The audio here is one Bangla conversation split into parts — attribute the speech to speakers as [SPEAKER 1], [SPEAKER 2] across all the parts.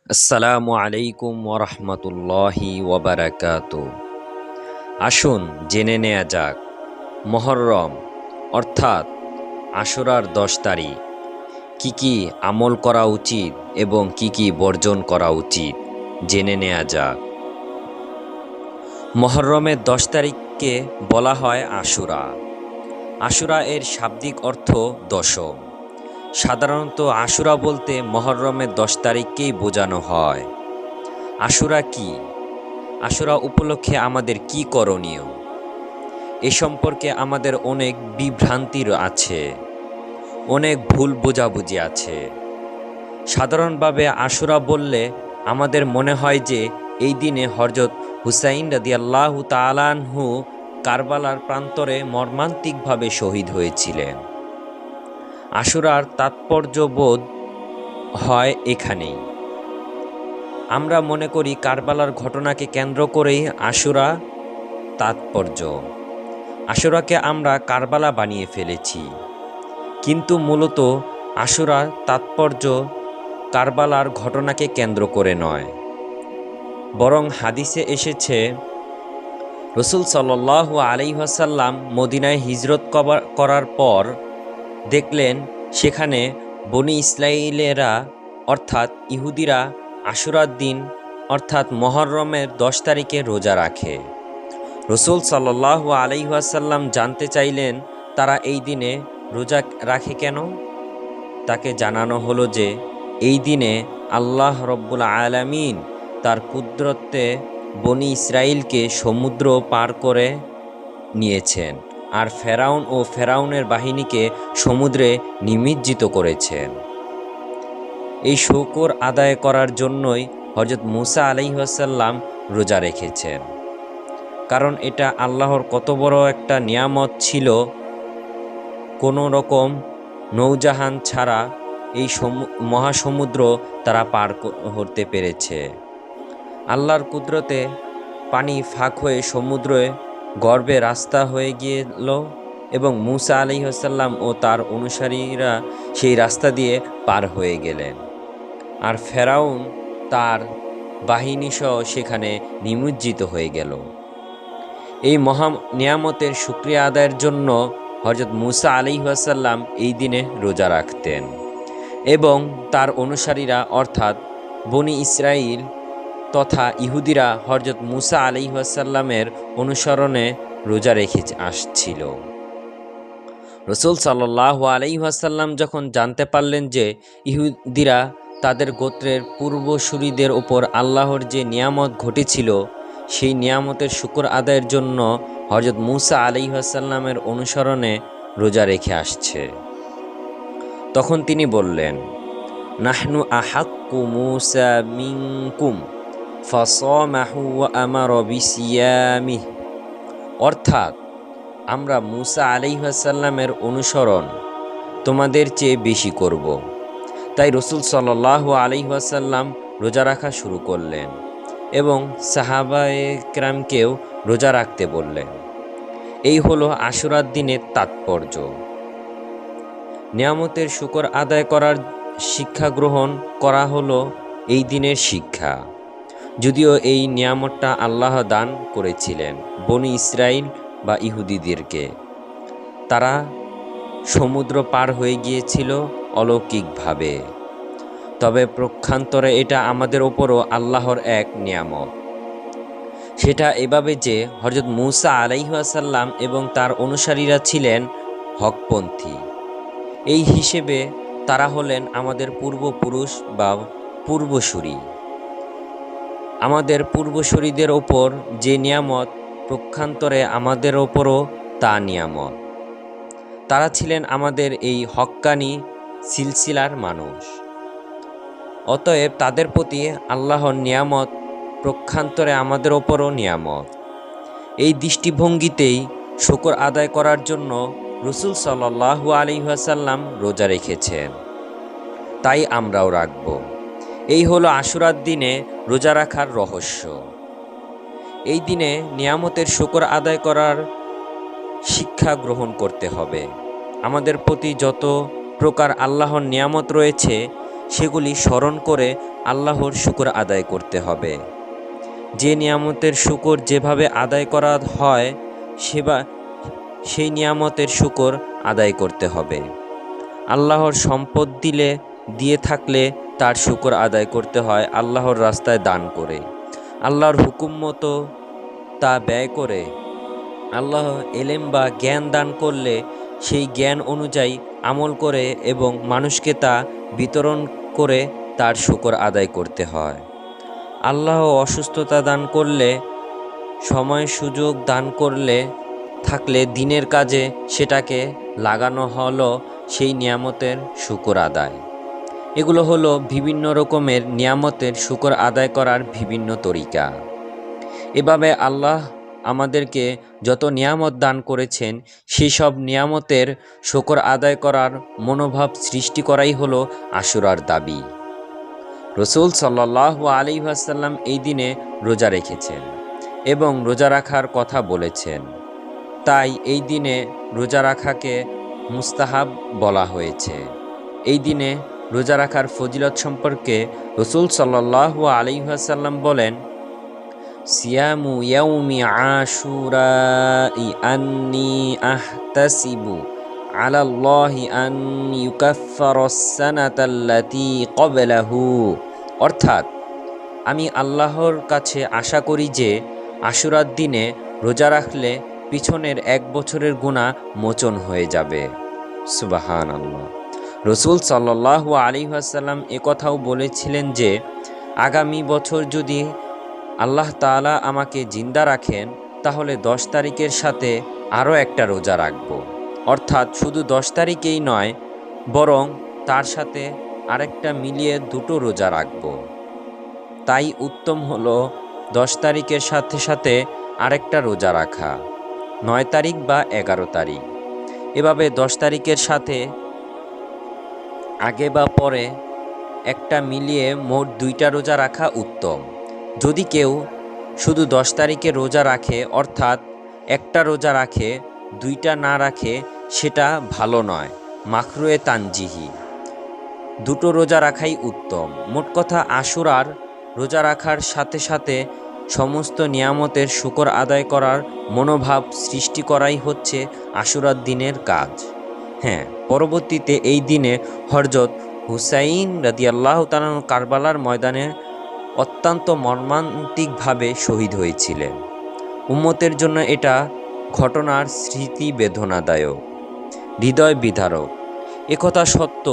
[SPEAKER 1] আসসালামু আলাইকুম ওরহমতুল্লাহি ওয়াবারাকাতু। আসুন জেনে নেওয়া যাক মুহররম অর্থাৎ আশুরার ১০ তারিখ কি কি আমল করা উচিত এবং কি কি বর্জন করা উচিত জেনে নেওয়া যাক। মুহররমের ১০ তারিখকে বলা হয় আশুরা। আশুরা এর শাব্দিক অর্থ দশম। সাধারণত আশুরা বলতে মুহররমের ১০ তারিখকেই বোঝানো হয়। আশুরা কি? আশুরা উপলক্ষে আমাদের কি করণীয়? এ সম্পর্কে আমাদের অনেক বিভ্রান্তির আছে, অনেক ভুল বোঝাবুঝি আছে। সাধারণভাবে আশুরা বললে আমাদের মনে হয় যে এই দিনে হযরত হুসাইন রাদিয়াল্লাহু তাআলা আনহু কারবালার প্রান্তরে মর্মান্তিকভাবে শহীদ হয়েছিলেন। আশুরার তাৎপর্যবোধ হয় এখানেই। আমরা মনে করি কারবালার ঘটনাকে কেন্দ্র করেই আশুরা তাৎপর্য। আশুরাকে আমরা কারবালা বানিয়ে ফেলেছি, কিন্তু মূলত আশুরার তাৎপর্য কারবালার ঘটনাকে কেন্দ্র করে নয়, বরং হাদিসে এসেছে রাসূল সাল্লাল্লাহু আলাইহি ওয়াসাল্লাম মদিনায় হিজরত করার পর দেখলেন সেখানে বনি ইসরাঈলেরা অর্থাৎ ইহুদিরা আশুরার দিন অর্থাৎ মুহররমের ১০ তারিখে রোজা রাখে। রাসূল সাল্লাল্লাহু আলাইহি ওয়াসাল্লাম জানতে চাইলেন তারা এই দিনে রোজা রাখে কেন? তাকে জানানো হলো যে এই দিনে আল্লাহ রব্বুল আলামিন তার কুদরতে বনি ইসরাইলকে সমুদ্র পার করে নিয়েছেন আর ফেরাউন ও ফেরাউনের বাহিনীকে সমুদ্রে নিমজ্জিত করেছেন। এই শুকর আদায় করার জন্যই হযরত মুসা আলাইহিস সালাম রোজা রেখেছেন, কারণ এটা আল্লাহর কত বড় একটা নিয়ামত ছিল। কোনো রকম নৌজাহান ছাড়া এই মহাসমুদ্র তারা পার করতে পেরেছে। আল্লাহর কুদরতে পানি ফাঁক হয়ে সমুদ্রে গর্ভে রাস্তা হয়ে গেল এবং মুসা আলাইহিস সালাম ও তার অনুসারীরা সেই রাস্তা দিয়ে পার হয়ে গেলেন, আর ফেরাউন তার বাহিনীসহ সেখানে নিমজ্জিত হয়ে গেল। এই মহা নিয়ামতের শুকরিয়া আদায়ের জন্য হযরত মুসা আলাইহিস সালাম এই দিনে রোজা রাখতেন এবং তার অনুসারীরা অর্থাৎ বনি ইসরাইল তথা ইহুদিরা হযরত মুসা আলাইহিস সালামের অনুসরণে রোজা রেখে আসছিল। রাসূল সাল্লাল্লাহু আলাইহি ওয়াসাল্লাম যখন জানতে পারলেন যে ইহুদিরা তাদের গোত্রের পূর্বসূরীদের ওপর আল্লাহর যে নিয়ামত ঘটেছিল সেই নিয়ামতের শুকর আদায়ের জন্য হযরত মুসা আলাইহিস সালামের অনুসরণে রোজা রেখে আসছে, তখন তিনি বললেন, নাহনু আহাক্কু মুসা মিনকুম ফাসামাহু ওয়া আমারা বিসিয়ামিহি, অর্থাৎ আমরা মুসা আলাইহিস সালামের অনুসরণ তোমাদের চেয়ে বেশি করব। তাই রাসূল সাল্লাল্লাহু আলাইহি ওয়াসাল্লাম রোজা রাখা শুরু করলেন এবং সাহাবায়ে কেরামকেও রোজা রাখতে বললেন। এই হলো আশুরার দিনের তাৎপর্য। নিয়ামতের শুকর আদায় করার শিক্ষা গ্রহণ করা হলো এই দিনের শিক্ষা। যদিও এই নিয়ামতটা আল্লাহ দান করেছিলেন বনি ইসরাইল বা ইহুদিদেরকে, তারা সমুদ্র পার হয়ে গিয়েছিল অলৌকিকভাবে, তবে প্রক্ষান্তরে এটা আমাদের ওপরও আল্লাহর এক নিয়ামত। সেটা এভাবে যে হযরত মুসা আলাইহিস সালাম এবং তার অনুসারীরা ছিলেন হকপন্থী। এই হিসেবে তারা হলেন আমাদের পূর্বপুরুষ বা পূর্বসূরি। আমাদের পূর্বসূরিদের ওপর যে নিয়ামত প্রক্ষান্তরে আমাদের ওপরও তা নিয়ামত। তারা ছিলেন আমাদের এই হক্কানি সিলসিলার মানুষ। অতএব তাদের প্রতি আল্লাহর নিয়ামত প্রক্ষান্তরে আমাদের ওপরও নিয়ামত। এই দৃষ্টিভঙ্গিতেই শুকর আদায় করার জন্য রাসূল সাল্লাল্লাহু আলাইহি ওয়াসাল্লাম রোজা রেখেছেন, তাই আমরাও রাখব। এই হলো আশুরার দিনে রোজা রাখার রহস্য। এই দিনে নিয়ামতের শুকর আদায় করার শিক্ষা গ্রহণ করতে হবে। আমাদের প্রতি যত প্রকার আল্লাহর নিয়ামত রয়েছে সেগুলি স্মরণ করে আল্লাহর শুকর আদায় করতে হবে। যে নিয়ামতের শুকর যেভাবে আদায় করা হয় সেই নিয়ামতের শুকর আদায় করতে হবে। আল্লাহর সম্পদ দিয়ে থাকলে তার শুকর আদায় করতে হয় আল্লাহর রাস্তায় দান করে, আল্লাহর হুকুম মতো তা ব্যয় করে। আল্লাহ এলেম বা জ্ঞান দান করলে সেই জ্ঞান অনুযায়ী আমল করে এবং মানুষকে তা বিতরণ করে তার শুকর আদায় করতে হয়। আল্লাহ অসুস্থতা দান করলে, সময় সুযোগ দান করলে থাকলে দিনের কাজে সেটাকে লাগানো হলো সেই নিয়ামতের শুকর আদায়। এগুলো হলো বিভিন্ন রকমের নিয়ামতের শুকর আদায় করার বিভিন্ন তরিকা। এভাবে আল্লাহ আমাদেরকে যত নিয়ামত দান করেছেন সেই সব নিয়ামতের শুকর আদায় করার মনোভাব সৃষ্টি করাই হলো আশুরার দাবি। রসুল সাল্লাল্লাহু আলাইহি ওয়াসাল্লাম এই দিনে রোজা রেখেছেন এবং রোজা রাখার কথা বলেছেন। তাই এই দিনে রোজা রাখাকে মুস্তাহাব বলা হয়েছে। এই দিনে রোজা রাখার ফজিলত সম্পর্কে রসুল সাল্লাল্লাহু আলাইহি ওয়াসাল্লাম বলেন, সিয়ামু ইয়াউমি আশুরাই আন্নি আহতাসিবু আলাল্লাহি আন ইউকাফফিরাস সানাতাল্লাতী ক্বাবলাহু। অর্থাৎ আমি আল্লাহর কাছে আশা করি যে আশুরার দিনে রোজা রাখলে পিছনের 1 বছরের গুনাহ মোচন হয়ে যাবে। সুবহানাল্লাহ। রসুল সাল্লাল্লাহু আলাইহি ওয়াসাল্লাম একথাও বলেছিলেন যে আগামী বছর যদি আল্লাহ তাআলা আমাকে জিন্দা রাখেন তাহলে 10 তারিখের সাথে আরও একটা রোজা রাখব। অর্থাৎ শুধু 10 তারিখেই নয়, বরং তার সাথে আরেকটা মিলিয়ে 2টো রোজা রাখব। তাই উত্তম হলো 10 তারিখের সাথে সাথে আরেকটা রোজা রাখা, 9 তারিখ বা 11 তারিখ। এভাবে 10 তারিখের সাথে আগে বা পরে একটা মিলিয়ে মোট 2টা রোজা রাখা উত্তম। যদি কেউ শুধু 10 তারিখে রোজা রাখে, অর্থাৎ একটা রোজা রাখে, 2টা না রাখে, সেটা ভালো নয়, মাকরুহে তানজিহি। 2টো রোজা রাখাই উত্তম। মোট কথা আশুরার রোজা রাখার সাথে সাথে সমস্ত নিয়ামতের শুকর আদায় করার মনোভাব সৃষ্টি করাই হচ্ছে আশুরার দিনের কাজ। হ্যাঁ, পরবর্তীতে এই দিনে হযরত হুসাইন রাদিয়াল্লাহু তাআলা কারবালার ময়দানে অত্যন্ত মর্মান্তিকভাবে শহীদ হয়েছিলেন। উম্মতের জন্য এটা ঘটনার স্মৃতি বেদনাদায়ক, হৃদয় বিদারক। একথা সত্য,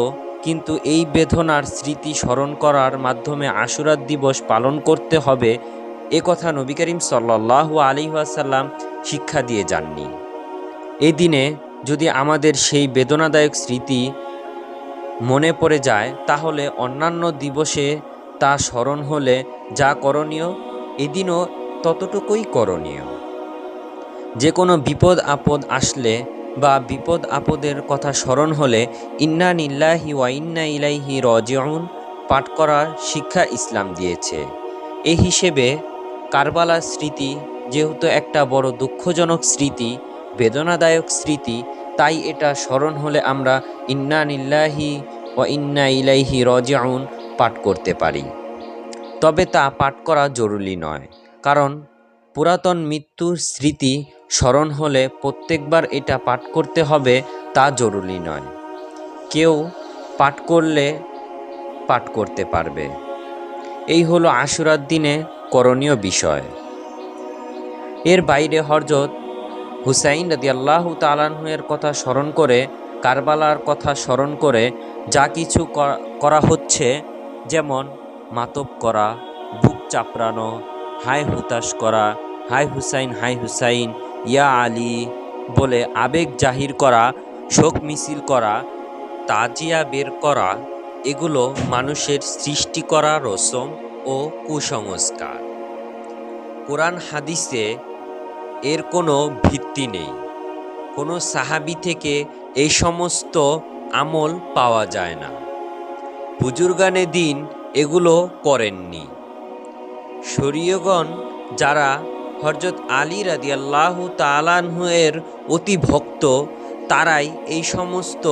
[SPEAKER 1] কিন্তু এই বেদনার স্মৃতি স্মরণ করার মাধ্যমে আশুরার দিবস পালন করতে হবে একথা নবী করিম সাল্লাল্লাহু আলাইহি ওয়াসাল্লাম শিক্ষা দিয়ে যাননি। এই দিনে যদি আমাদের সেই বেদনাদায়ক স্মৃতি মনে পড়ে যায় তাহলে অন্যান্য দিবসে তা স্মরণ হলে যা করণীয় এদিনও ততটুকুই করণীয়। যে কোনো বিপদ আপদ আসলে বা বিপদ আপদের কথা স্মরণ হলে ইন্না লিল্লাহি ওয়া ইন্না ইলাইহি রাজিউন পাঠ করার শিক্ষা ইসলাম দিয়েছে। এই হিসেবে কারবালার স্মৃতি যেহেতু একটা বড় দুঃখজনক স্মৃতি, বেদনাদায়ক স্মৃতি, তাই এটা স্মরণ হলে আমরা ইন্না লিল্লাহি ওয়া ইন্না ইলাইহি রাজিউন পাঠ করতে পারি। তবে তা পাঠ করা জরুরি নয়, কারণ পুরাতন মৃত্যুর স্মৃতি স্মরণ হলে প্রত্যেকবার এটা পাঠ করতে হবে তা জরুরি নয়। কেউ পাঠ করলে পাঠ করতে পারবে। এই হলো আশুরার দিনে করণীয় বিষয়। এর বাইরে হযরত হুসাইন রাদিয়াল্লাহু তাআলা এর কথা স্মরণ করে, কারবালার কথা স্মরণ করে যা কিছু করা হচ্ছে, যেমন মাতব করা, বুক চাপড়ানো, হায় হুতাশ করা, হায় হুসাইন, ইয়া আলী বলে আবেগ জাহির করা, শোক মিছিল করা, তাজিয়া বের করা, এগুলো মানুষের সৃষ্টি করা রসম ও কুসংস্কার। কোরআন হাদিসে এর কোনো ভিত্তি নেই। কোনো সাহাবী থেকে এই সমস্ত আমল পাওয়া যায় না। বুজুর্গানে দিন এগুলো করেননি। শরীয়গণ যারা হযরত আলী রাদিয়াল্লাহু তাআলা আনহু এর অতি ভক্ত, তারাই এই সমস্ত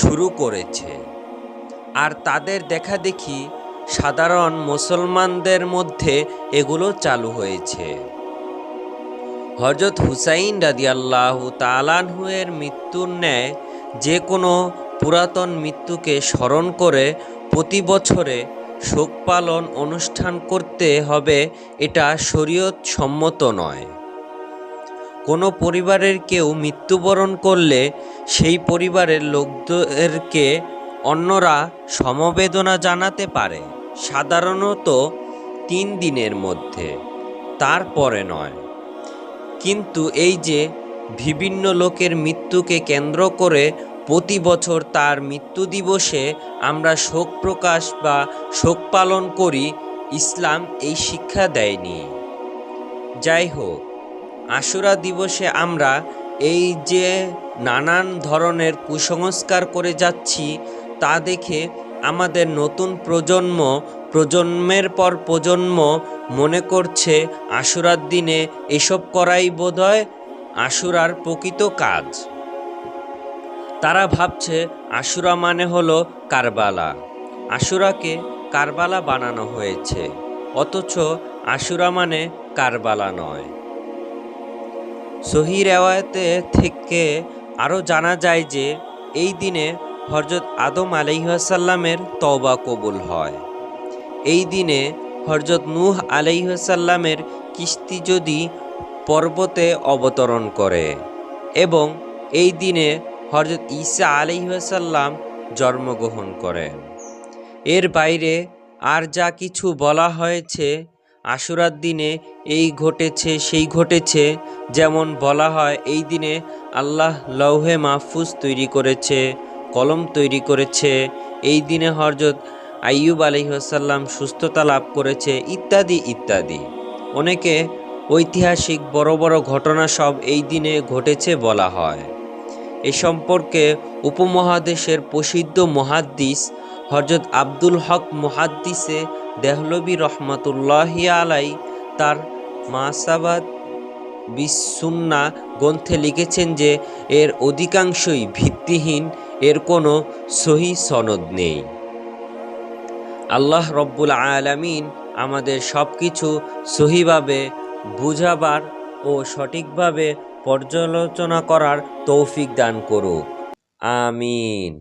[SPEAKER 1] শুরু করেছে। আর তাদের দেখা দেখি সাধারণ মুসলমানদের মধ্যে এগুলো চালু হয়েছে। হযরত হুসাইন রাদিয়াল্লাহু তাআলা আনহু এর মৃত্যুর ন্যায় যে কোনো পুরাতন মৃত্যুকে স্মরণ করে প্রতি বছরে শোক পালন অনুষ্ঠান করতে হবে, এটা শরীয়ত সম্মত নয়। কোনো পরিবারের কেউ মৃত্যুবরণ করলে সেই পরিবারের লোকদেরকে অন্যরা সমবেদনা জানাতে পারে, সাধারণত 3 দিনের মধ্যে, তারপরে নয়। কিন্তু এই যে বিভিন্ন লোকের মৃত্যুকে কেন্দ্র করে প্রতি বছর তার মৃত্যু দিবসে আমরা শোক প্রকাশ বা শোক পালন করি, ইসলাম এই শিক্ষা দেয়নি। যাই হোক, আশুরা দিবসে আমরা এই যে নানান ধরনের কুসংস্কার করে যাচ্ছি, তা দেখে আমাদের নতুন প্রজন্মের পর প্রজন্ম মনে করছে আশুরার দিনে এসব করাই বোধহয় আশুরার প্রকৃত কাজ। তারা ভাবছে আশুরা মানে হলো কারবালা, আশুরাকে কারবালা বানানো হয়েছে, অথচ আশুরা মানে কারবালা নয়। সহিহ রিওয়ায়াতে থেকে আরও জানা যায় যে এই দিনে হযরত আদম আলাইহিস সালামের তওবা কবুল হয়। এই দিনে হযরত নূহ আলাইহিস সালামের কিস্তি যদি পর্বতে অবতরণ করে, এবং এই দিনে হযরত ঈসা আলাইহিস সালাম জন্মগ্রহণ করেন। এর বাইরে আর যা কিছু বলা হয়েছে আশুরার দিনে এই ঘটেছে সেই ঘটেছে, যেমন বলা হয় এই দিনে আল্লাহ লৌহে মাহফুজ তৈরি করেছে, কলম তৈরি করেছে, এই দিনে হযরত আইয়ুব আলাইহিস সালাম সুস্থতা লাভ করেছে, ইত্যাদি ইত্যাদি। অনেকে ঐতিহাসিক বড় বড় ঘটনা সব এই দিনে ঘটেছে বলা হয়। এ সম্পর্কে উপমহাদেশের প্রসিদ্ধ মুহাদ্দিস হযরত আব্দুল হক মুহাদ্দিসে দেহলভী রহমাতুল্লাহি আলাই তার মাসাবাত বিস-সুন্নাহ গ্রন্থে লিখেছেন যে এর অধিকাংশই ভিত্তিহীন, এর কোনো সহিহ সনদ নেই। আল্লাহ রব্বুল আলামিন আমাদের সব কিছু সহিভাবে বুঝাবার ও সঠিকভাবে পর্যালোচনা করার তৌফিক দান করুক। আমিন।